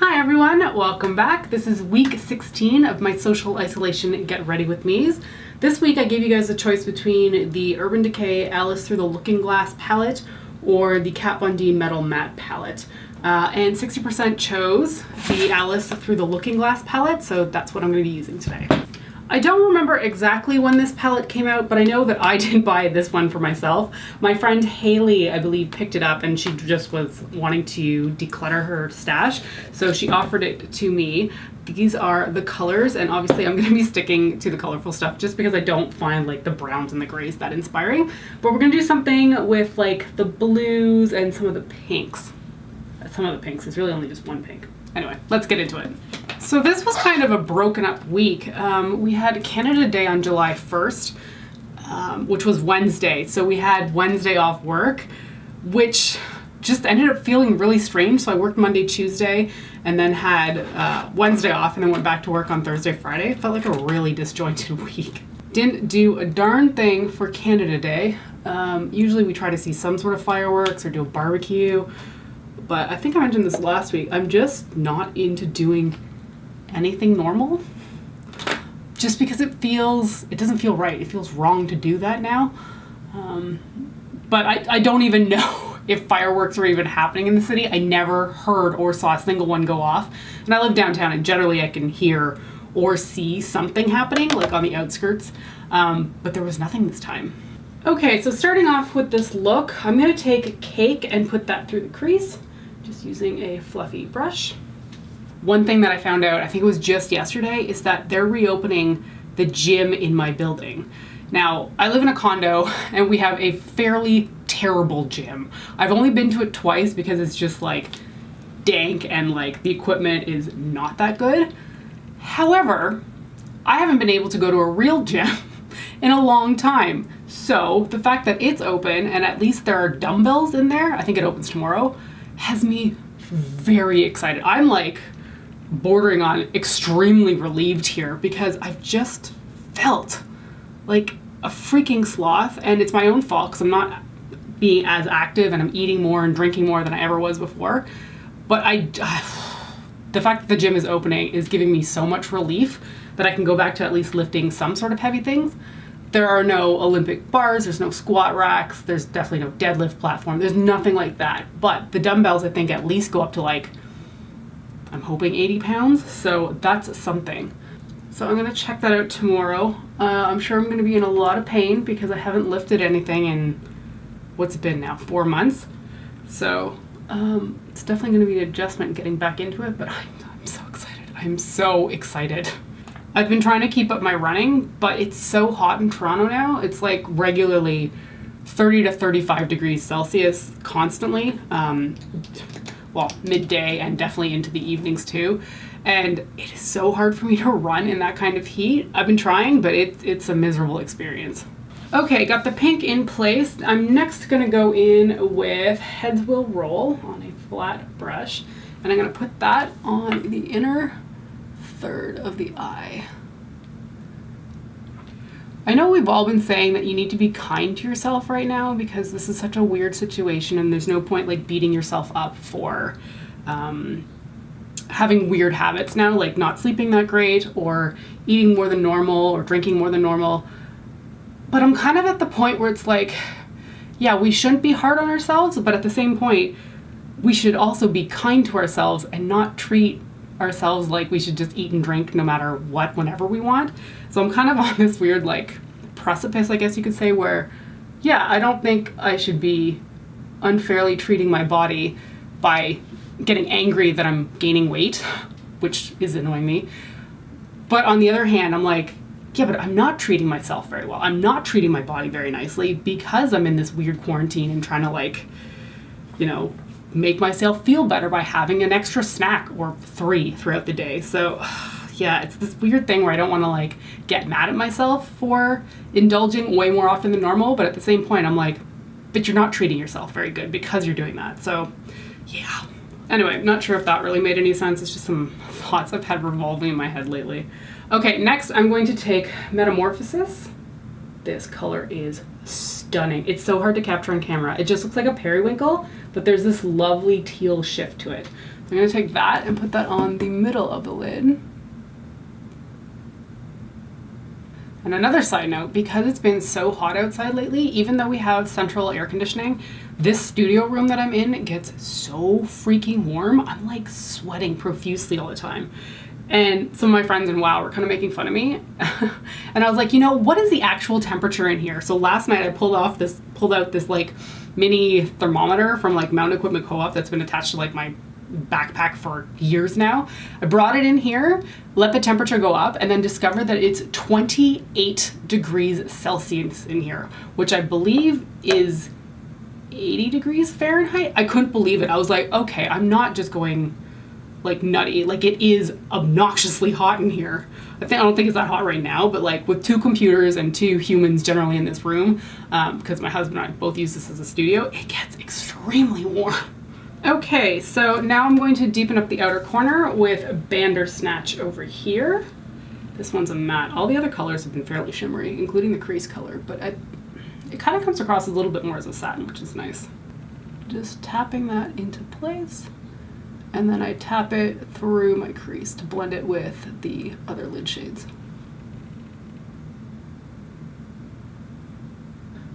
Hi everyone, welcome back. This is week 16 of my social isolation Get Ready With Me's. This week I gave you guys a choice between the Urban Decay Alice Through the Looking Glass palette or the Kat Von D Metal Matte palette. And 60% chose the Alice Through the Looking Glass palette, so that's what I'm going to be using today. I don't remember exactly when this palette came out, but I know that I did buy this one for myself. My friend Haley, I believe, picked it up and she just was wanting to declutter her stash, so she offered it to me. These are the colors, and obviously I'm going to be sticking to the colorful stuff just because I don't find like the browns and the grays that inspiring. But we're going to do something with like the blues and some of the pinks. Some of the pinks, it's really only just one pink. Anyway, let's get into it. So this was kind of a broken up week. We had Canada Day on July 1st, which was Wednesday. So we had Wednesday off work, which just ended up feeling really strange. So I worked Monday, Tuesday, and then had Wednesday off, and then went back to work on Thursday, Friday. It felt like a really disjointed week. Didn't do a darn thing for Canada Day. Usually we try to see some sort of fireworks or do a barbecue. But I think I mentioned this last week, I'm just not into doing anything normal. Just because it doesn't feel right. It feels wrong to do that now. But I don't even know if fireworks are even happening in the city. I never heard or saw a single one go off. And I live downtown, and generally I can hear or see something happening, like on the outskirts. But there was nothing this time. Okay, so starting off with this look, I'm gonna take Cake and put that through the crease. Just using a fluffy brush. One thing that I found out, I think it was just yesterday, is that they're reopening the gym in my building. Now, I live in a condo and we have a fairly terrible gym. I've only been to it twice because it's just like dank and like the equipment is not that good. However, I haven't been able to go to a real gym in a long time. So the fact that it's open and at least there are dumbbells in there, I think it opens tomorrow, has me very excited. I'm like bordering on extremely relieved here because I've just felt like a freaking sloth, and it's my own fault because I'm not being as active and I'm eating more and drinking more than I ever was before. But the fact that the gym is opening is giving me so much relief that I can go back to at least lifting some sort of heavy things. There are no Olympic bars, there's no squat racks, there's definitely no deadlift platform, there's nothing like that. But the dumbbells I think at least go up to like, I'm hoping 80 pounds, so that's something. So I'm gonna check that out tomorrow. I'm sure I'm gonna be in a lot of pain because I haven't lifted anything in, what's it been now, 4 months? So it's definitely gonna be an adjustment getting back into it, but I'm so excited. I'm so excited. I've been trying to keep up my running, but it's so hot in Toronto now. It's like regularly 30 to 35 degrees Celsius constantly. Well, midday and definitely into the evenings too. And it is so hard for me to run in that kind of heat. I've been trying, but it's a miserable experience. Okay, got the pink in place. I'm next gonna go in with Heads Will Roll on a flat brush. And I'm gonna put that on the inner third of the eye. I know we've all been saying that you need to be kind to yourself right now because this is such a weird situation and there's no point like beating yourself up for having weird habits now, like not sleeping that great or eating more than normal or drinking more than normal. But I'm kind of at the point where it's like, yeah, we shouldn't be hard on ourselves, but at the same point, we should also be kind to ourselves and not treat ourselves like we should just eat and drink no matter what, whenever we want. So I'm kind of on this weird like precipice, I guess you could say, where yeah, I don't think I should be unfairly treating my body by getting angry that I'm gaining weight, which is annoying me. But on the other hand, I'm like, yeah, but I'm not treating myself very well. I'm not treating my body very nicely because I'm in this weird quarantine and trying to like, you know, make myself feel better by having an extra snack or 3 throughout the day. So yeah, it's this weird thing where I don't want to like get mad at myself for indulging way more often than normal, but at the same point I'm like, but you're not treating yourself very good because you're doing that. So yeah. Anyway, not sure if that really made any sense. It's just some thoughts I've had revolving in my head lately. Okay, next I'm going to take Metamorphosis. This color is stunning. It's so hard to capture on camera. It just looks like a periwinkle, but there's this lovely teal shift to it. I'm gonna take that and put that on the middle of the lid. And another side note, because it's been so hot outside lately, even though we have central air conditioning, this studio room that I'm in gets so freaking warm. I'm like sweating profusely all the time. And some of my friends in WoW were kind of making fun of me. And I was like, you know, what is the actual temperature in here? So last night I pulled out this like mini thermometer from like Mountain Equipment Co-op that's been attached to like my backpack for years now. I brought it in here, let the temperature go up, and then discovered that it's 28 degrees Celsius in here, which I believe is 80 degrees Fahrenheit. I couldn't believe it. I was like, okay, I'm not just going like nutty. Like, it is obnoxiously hot in here. I don't think it's that hot right now, but like with 2 computers and 2 humans generally in this room, because my husband and I both use this as a studio, it gets extremely warm. Okay, so now I'm going to deepen up the outer corner with Bandersnatch over here. This one's a matte. All the other colors have been fairly shimmery, including the crease color, but it kind of comes across a little bit more as a satin, which is nice. Just tapping that into place, and then I tap it through my crease to blend it with the other lid shades.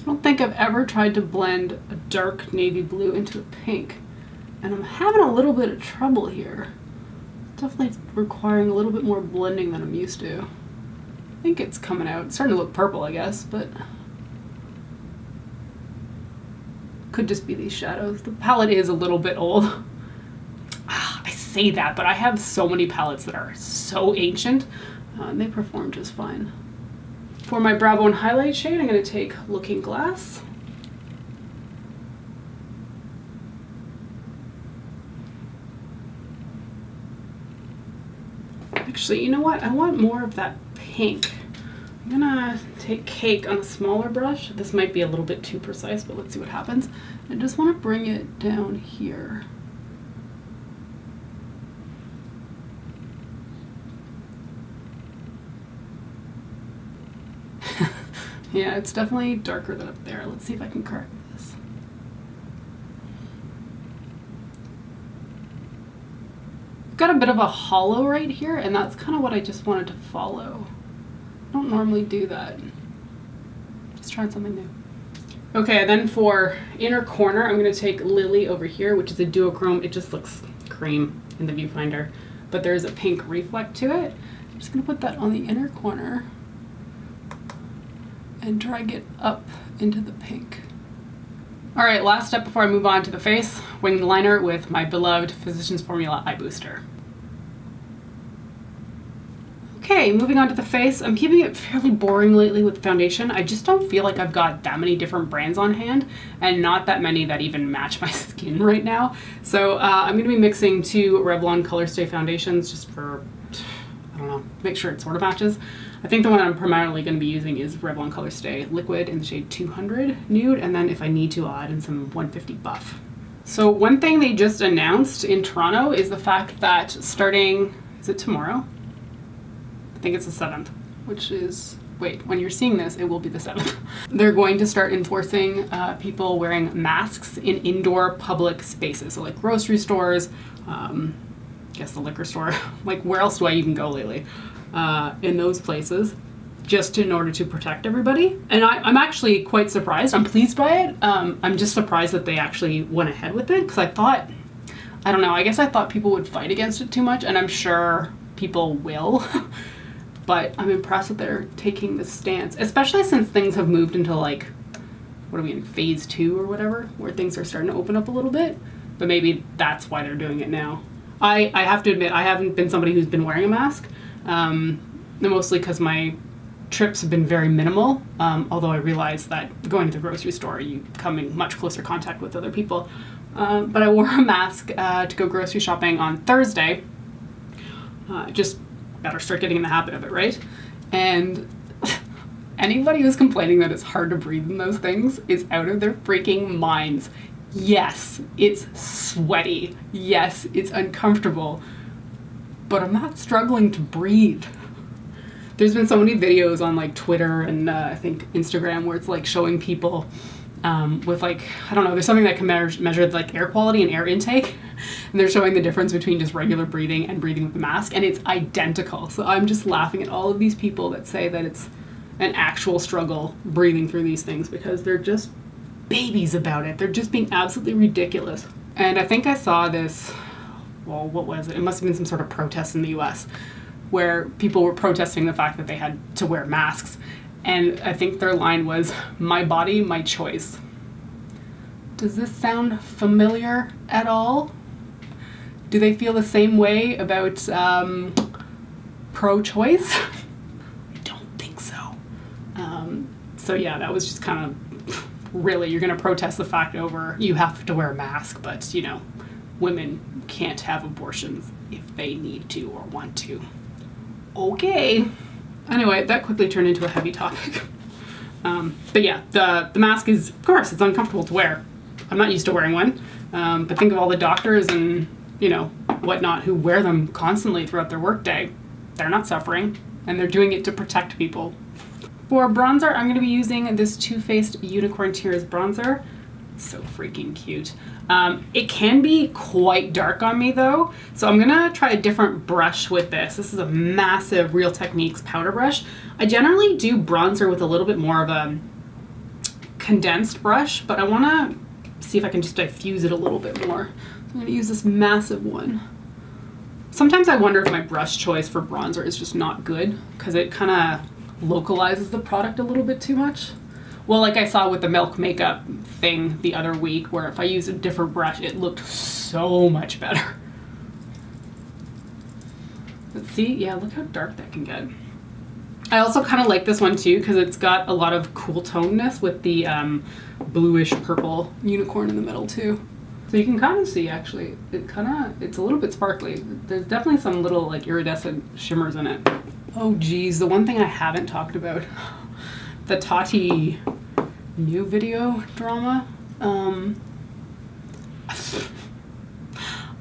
I don't think I've ever tried to blend a dark navy blue into a pink. And I'm having a little bit of trouble here. Definitely requiring a little bit more blending than I'm used to. I think it's coming out. It's starting to look purple, I guess, but could just be these shadows. The palette is a little bit old. I say that, but I have so many palettes that are so ancient, and they perform just fine. For my brow bone highlight shade, I'm going to take Looking Glass. Actually, you know what? I want more of that pink. I'm gonna take Cake on a smaller brush. This might be a little bit too precise, but let's see what happens. I just want to bring it down here. Yeah, it's definitely darker than up there. Let's see if I can correct this. Got a bit of a hollow right here, and that's kind of what I just wanted to follow. I don't normally do that. Just trying something new. Okay, then for inner corner, I'm going to take Lily over here, which is a duochrome. It just looks cream in the viewfinder, but there's a pink reflect to it. I'm just going to put that on the inner corner and drag it up into the pink. All right, last step before I move on to the face, winged liner with my beloved Physicians Formula Eye Booster. Okay, moving on to the face. I'm keeping it fairly boring lately with foundation. I just don't feel like I've got that many different brands on hand, and not that many that even match my skin right now. So I'm gonna be mixing 2 Revlon Color Stay foundations just for, I don't know, make sure it sort of matches. I think the one I'm primarily going to be using is Revlon Color Stay Liquid in the shade 200 Nude, and then if I need to, I'll add in some 150 Buff. So one thing they just announced in Toronto is the fact that starting, is it tomorrow? I think it's the 7th, which is, wait, when you're seeing this, it will be the 7th. They're going to start enforcing people wearing masks in indoor public spaces, so like grocery stores, I guess the liquor store, like where else do I even go lately? In those places, just in order to protect everybody. And I'm actually quite surprised. I'm pleased by it. I'm just surprised that they actually went ahead with it, because I thought, I don't know, I guess I thought people would fight against it too much, and I'm sure people will. But I'm impressed that they're taking this stance, especially since things have moved into like, what are we in, phase 2 or whatever, where things are starting to open up a little bit. But maybe that's why they're doing it now. I have to admit, I haven't been somebody who's been wearing a mask. Mostly because my trips have been very minimal, although I realize that going to the grocery store, you come in much closer contact with other people. But I wore a mask to go grocery shopping on Thursday. Just better start getting in the habit of it, right? And anybody who's complaining that it's hard to breathe in those things is out of their freaking minds. Yes, it's sweaty. Yes, it's uncomfortable. But I'm not struggling to breathe. There's been so many videos on like Twitter and I think Instagram where it's like showing people with like, I don't know, there's something that can measure like air quality and air intake. And they're showing the difference between just regular breathing and breathing with the mask, and it's identical. So I'm just laughing at all of these people that say that it's an actual struggle breathing through these things, because they're just babies about it. They're just being absolutely ridiculous. And I think I saw this, well, what was it? It must have been some sort of protest in the US where people were protesting the fact that they had to wear masks. And I think their line was, "My body, my choice." Does this sound familiar at all? Do they feel the same way about pro-choice? I don't think so. So yeah, that was just kind of, really, you're gonna protest the fact over you have to wear a mask, but you know, women can't have abortions if they need to or want to. Okay. Anyway, that quickly turned into a heavy topic. But yeah, the mask is, of course, it's uncomfortable to wear. I'm not used to wearing one, but think of all the doctors and, you know, whatnot who wear them constantly throughout their workday. They're not suffering, and they're doing it to protect people. For bronzer, I'm going to be using this Too Faced Unicorn Tears bronzer. It's so freaking cute. It can be quite dark on me though, so I'm gonna try a different brush with this. This is a massive Real Techniques powder brush. I generally do bronzer with a little bit more of a condensed brush, but I wanna see if I can just diffuse it a little bit more. So I'm gonna use this massive one. Sometimes I wonder if my brush choice for bronzer is just not good, because it kind of localizes the product a little bit too much. Well, like I saw with the Milk makeup thing the other week, where if I used a different brush, it looked so much better. But see, yeah, look how dark that can get. I also kind of like this one too, because it's got a lot of cool tonedness with the bluish purple unicorn in the middle too. So you can kind of see, actually, it's a little bit sparkly. There's definitely some little like iridescent shimmers in it. Oh geez, the one thing I haven't talked about. The Tati new video drama.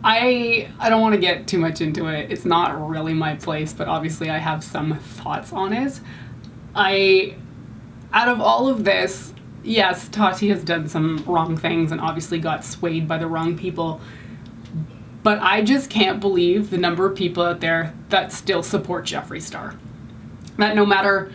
I don't want to get too much into it. It's not really my place, but obviously I have some thoughts on it. Out of all of this, yes, Tati has done some wrong things and obviously got swayed by the wrong people. But I just can't believe the number of people out there that still support Jeffree Star. That no matter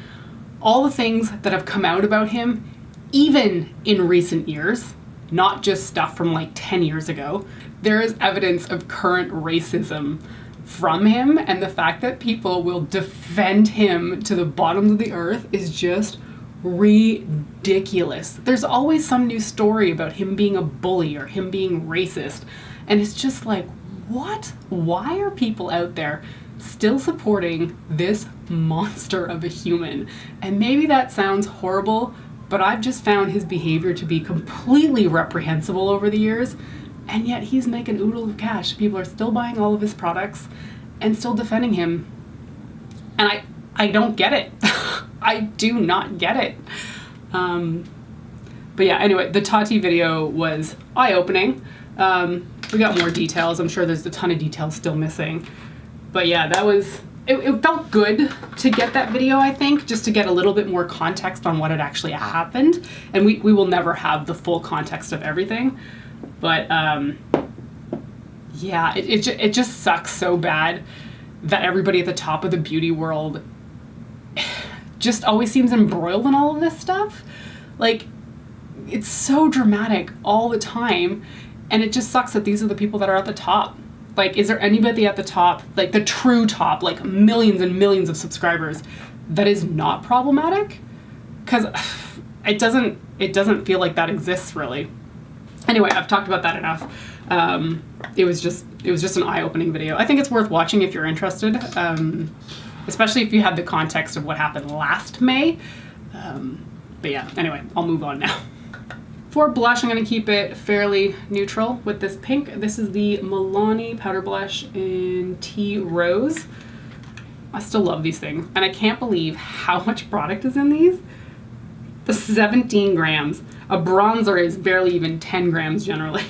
all the things that have come out about him, even in recent years, not just stuff from like 10 years ago, there is evidence of current racism from him, and the fact that people will defend him to the bottom of the earth is just ridiculous. There's always some new story about him being a bully or him being racist, and it's just like, what? Why are people out there still supporting this monster of a human? And maybe that sounds horrible, but I've just found his behavior to be completely reprehensible over the years, and yet he's making oodles of cash. People are still buying all of his products and still defending him. And I don't get it. I do not get it. But yeah, anyway, the Tati video was eye-opening. We got more details. I'm sure there's a ton of details still missing. But yeah, that was, it felt good to get that video, I think, just to get a little bit more context on what had actually happened. And we will never have the full context of everything. But yeah, it just sucks so bad that everybody at the top of the beauty world just always seems embroiled in all of this stuff. Like, it's so dramatic all the time, and it just sucks that these are the people that are at the top. Like, is there anybody at the top, like the true top, like millions and millions of subscribers, that is not problematic? Because it doesn't feel like that exists, really. Anyway, I've talked about that enough. It was just an eye-opening video. I think it's worth watching if you're interested, especially if you have the context of what happened last May. But yeah, anyway, I'll move on now. For blush, I'm going to keep it fairly neutral with this pink. This is the Milani powder blush in Tea Rose. I still love these things, and I can't believe how much product is in these. The 17 grams. A bronzer is barely even 10 grams generally.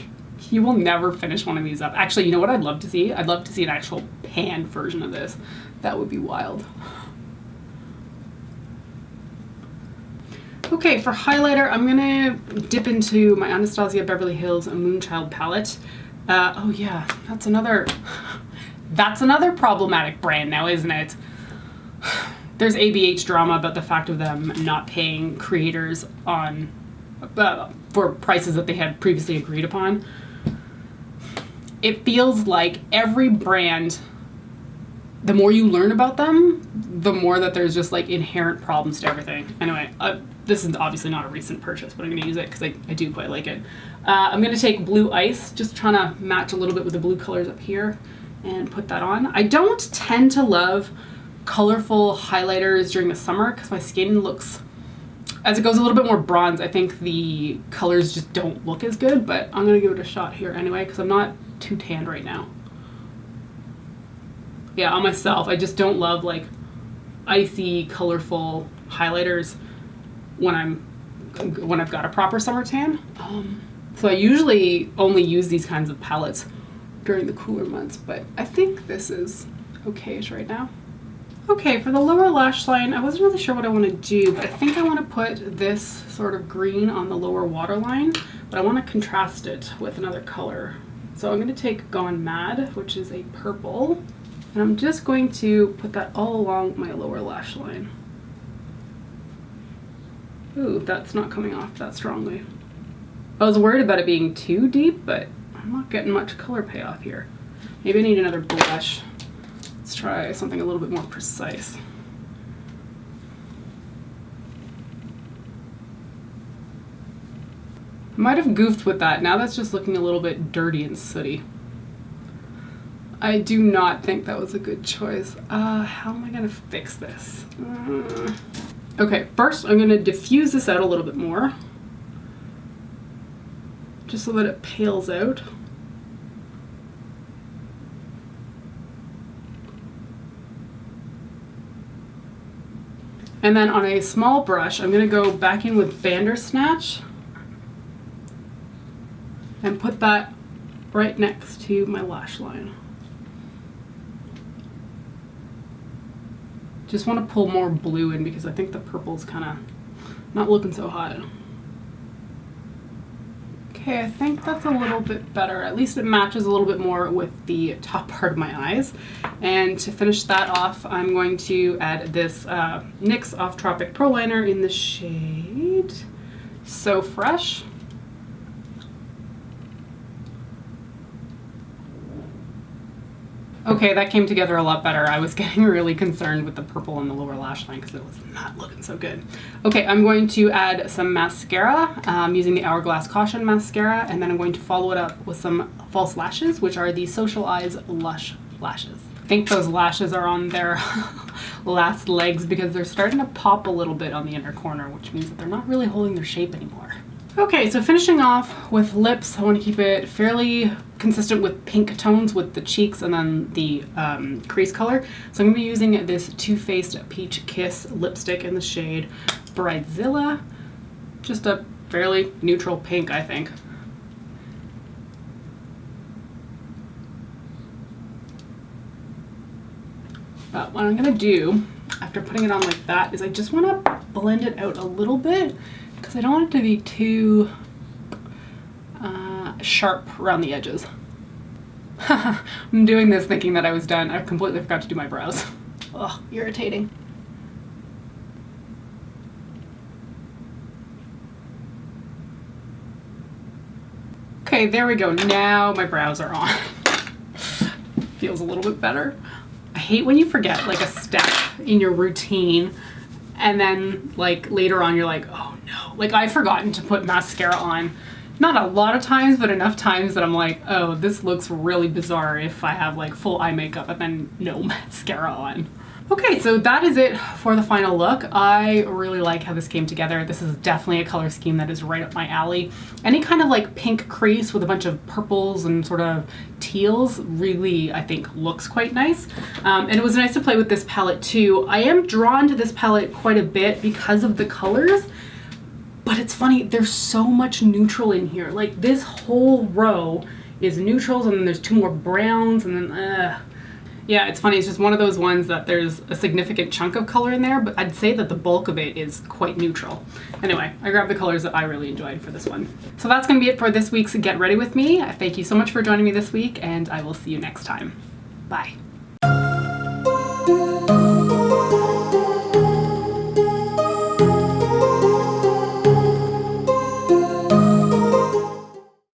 You will never finish one of these up. Actually, you know what I'd love to see? I'd love to see an actual pan version of this. That would be wild. Okay, for highlighter, I'm gonna dip into my Anastasia Beverly Hills Moonchild palette. Oh yeah, that's another problematic brand now, isn't it? There's ABH drama about the fact of them not paying creators on for prices that they had previously agreed upon. It feels like every brand, the more you learn about them, the more that there's just like inherent problems to everything. Anyway, this is obviously not a recent purchase, but I'm going to use it because I do quite like it. I'm going to take Blue Ice, just trying to match a little bit with the blue colors up here, and put that on. I don't tend to love colorful highlighters during the summer because my skin looks, as it goes a little bit more bronze, I think the colors just don't look as good, but I'm going to give it a shot here anyway because I'm not too tanned right now. Yeah, on myself, I just don't love like icy, colorful highlighters when I've got a proper summer tan. So I usually only use these kinds of palettes during the cooler months, but I think this is okay-ish right now. Okay, for the lower lash line, I wasn't really sure what I want to do, but I think I want to put this sort of green on the lower waterline, but I want to contrast it with another color. So I'm going to take Gone Mad, which is a purple, and I'm just going to put that all along my lower lash line. Ooh, that's not coming off that strongly. I was worried about it being too deep, but I'm not getting much color payoff here. Maybe I need another blush. Let's try something a little bit more precise. I might have goofed with that. Now that's just looking a little bit dirty and sooty. I do not think that was a good choice. How am I gonna fix this? Okay, first I'm gonna diffuse this out a little bit more, just so that it pales out. And then on a small brush, I'm gonna go back in with Bandersnatch and put that right next to my lash line. Just want to pull more blue in because I think the purple's kind of not looking so hot. Okay, I think that's a little bit better. At least it matches a little bit more with the top part of my eyes. And to finish that off, I'm going to add this NYX Off Tropic Pro Liner in the shade So Fresh. Okay, that came together a lot better. I was getting really concerned with the purple in the lower lash line because it was not looking so good. Okay, I'm going to add some mascara using the Hourglass Caution mascara, and then I'm going to follow it up with some false lashes, which are the Social Eyes Lush lashes. I think those lashes are on their last legs because they're starting to pop a little bit on the inner corner, which means that they're not really holding their shape anymore. Okay, so finishing off with lips, I want to keep it fairly consistent with pink tones with the cheeks and then the crease color. So I'm going to be using this Too Faced Peach Kiss lipstick in the shade Bridezilla. Just a fairly neutral pink, I think. But what I'm going to do after putting it on like that is I just want to blend it out a little bit because I don't want it to be too sharp around the edges. I'm doing this thinking that I was done. I completely forgot to do my brows. Ugh, irritating. Okay, there we go. Now my brows are on. Feels a little bit better. I hate when you forget like a step in your routine and then like later on you're like, oh no. Like I've forgotten to put mascara on. Not a lot of times, but enough times that I'm like, oh, this looks really bizarre if I have like full eye makeup and then no mascara on. Okay, so that is it for the final look. I really like how this came together. This is definitely a color scheme that is right up my alley. Any kind of like pink crease with a bunch of purples and sort of teals really, I think, looks quite nice. And it was nice to play with this palette too. I am drawn to this palette quite a bit because of the colors, but it's funny, there's so much neutral in here. Like this whole row is neutrals and then there's two more browns and then Yeah, it's funny. It's just one of those ones that there's a significant chunk of color in there, but I'd say that the bulk of it is quite neutral. Anyway, I grabbed the colors that I really enjoyed for this one. So that's going to be it for this week's Get Ready With Me. Thank you so much for joining me this week, and I will see you next time. Bye.